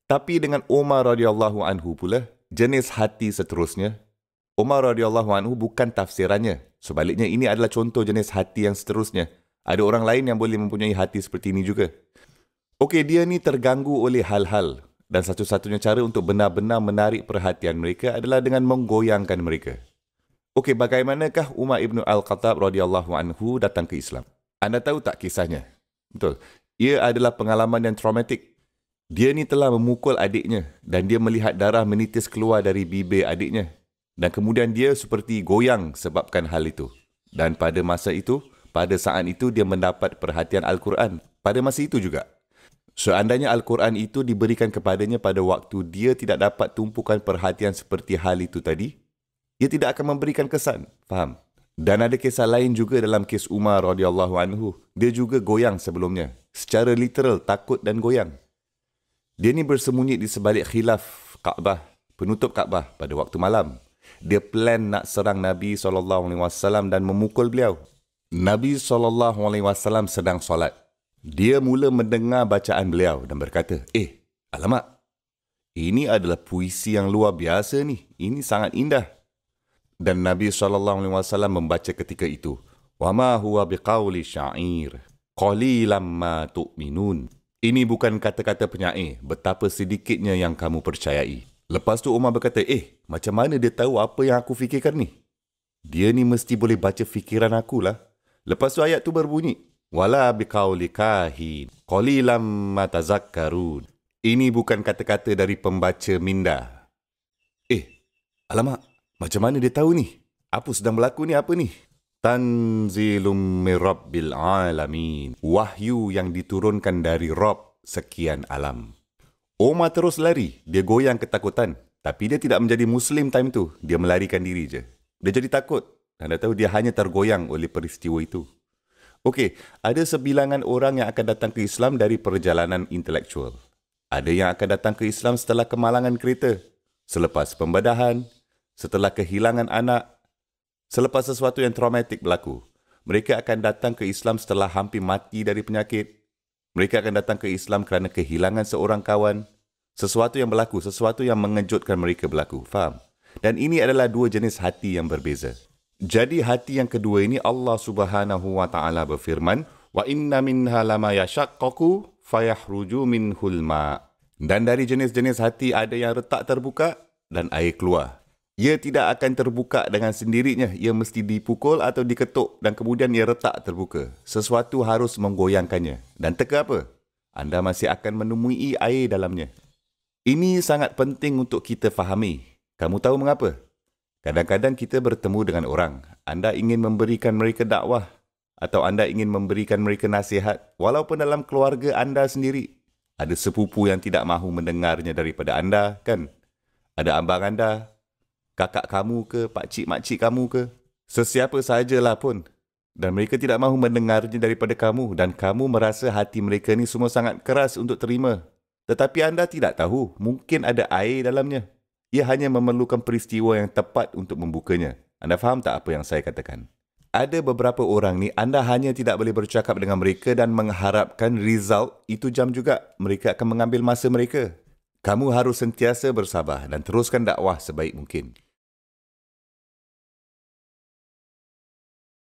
Tapi dengan Umar radhiyallahu anhu pula, jenis hati seterusnya, Umar radhiyallahu anhu bukan tafsirannya. Sebaliknya, ini adalah contoh jenis hati yang seterusnya. Ada orang lain yang boleh mempunyai hati seperti ini juga. Okey, dia ni terganggu oleh hal-hal. Dan satu-satunya cara untuk benar-benar menarik perhatian mereka adalah dengan menggoyangkan mereka. Okey, bagaimanakah Umar ibn Al-Khattab radhiyallahu anhu datang ke Islam? Anda tahu tak kisahnya? Betul. Ia adalah pengalaman yang traumatik. Dia ni telah memukul adiknya dan dia melihat darah menitis keluar dari bibir adiknya. Dan kemudian dia seperti goyang sebabkan hal itu. Dan pada masa itu, pada saat itu dia mendapat perhatian Al-Quran. Pada masa itu juga. Seandainya Al-Quran itu diberikan kepadanya pada waktu dia tidak dapat tumpukan perhatian seperti hal itu tadi, ia tidak akan memberikan kesan. Faham? Dan ada kisah lain juga dalam kes Umar radhiyallahu anhu. Dia juga goyang sebelumnya. Secara literal, takut dan goyang. Dia ni bersembunyi di sebalik khilaf Kaabah, penutup Kaabah pada waktu malam. Dia plan nak serang Nabi SAW dan memukul beliau. Nabi SAW sedang solat. Dia mula mendengar bacaan beliau dan berkata, alamak, ini adalah puisi yang luar biasa ni. Ini sangat indah. Dan Nabi SAW membaca ketika itu, وَمَا هُوَ بِقَوْلِ شَعِيرٍ قَلِيلًا مَا تُؤْمِنُونَ. Ini bukan kata-kata penyair, betapa sedikitnya yang kamu percayai. Lepas tu Umar berkata, macam mana dia tahu apa yang aku fikirkan ni? Dia ni mesti boleh baca fikiran aku lah. Lepas tu ayat tu berbunyi, wala biqauli kahin qalilan ma tazakkarun. Ini bukan kata-kata dari pembaca minda. Alamak, macam mana dia tahu ni? Apa sedang berlaku ni? Apa ni? Tanzilum mir rabbil alamin. Wahyu yang diturunkan dari Rabb sekian alam. Umar terus lari. Dia goyang ketakutan. Tapi dia tidak menjadi Muslim time tu. Dia melarikan diri je. Dia jadi takut. Anda tahu dia hanya tergoyang oleh peristiwa itu. Okey, ada sebilangan orang yang akan datang ke Islam dari perjalanan intelektual. Ada yang akan datang ke Islam setelah kemalangan kereta, selepas pembedahan, setelah kehilangan anak, selepas sesuatu yang traumatik berlaku. Mereka akan datang ke Islam setelah hampir mati dari penyakit. Mereka akan datang ke Islam kerana kehilangan seorang kawan. Sesuatu yang berlaku, sesuatu yang mengejutkan mereka berlaku. Faham? Dan ini adalah dua jenis hati yang berbeza. Jadi hati yang kedua ini Allah Subhanahu wa taala berfirman, wa inna minha lama yashaqqaqu fayahruju minhul ma. Dan dari jenis-jenis hati ada yang retak terbuka dan air keluar. Ia tidak akan terbuka dengan sendirinya. Ia mesti dipukul atau diketuk dan kemudian ia retak terbuka. Sesuatu harus menggoyangkannya. Dan teka apa? Anda masih akan menemui air dalamnya. Ini sangat penting untuk kita fahami. Kamu tahu mengapa? Kadang-kadang kita bertemu dengan orang. Anda ingin memberikan mereka dakwah atau anda ingin memberikan mereka nasihat walaupun dalam keluarga anda sendiri. Ada sepupu yang tidak mahu mendengarnya daripada anda, kan? Ada abang anda, kakak kamu ke, pakcik-makcik kamu ke, sesiapa sahajalah pun. Dan mereka tidak mahu mendengarnya daripada kamu dan kamu merasa hati mereka ni semua sangat keras untuk terima. Tetapi anda tidak tahu, mungkin ada air dalamnya. Ia hanya memerlukan peristiwa yang tepat untuk membukanya. Anda faham tak apa yang saya katakan? Ada beberapa orang ni, anda hanya tidak boleh bercakap dengan mereka dan mengharapkan result itu jam juga. Mereka akan mengambil masa mereka. Kamu harus sentiasa bersabar dan teruskan dakwah sebaik mungkin.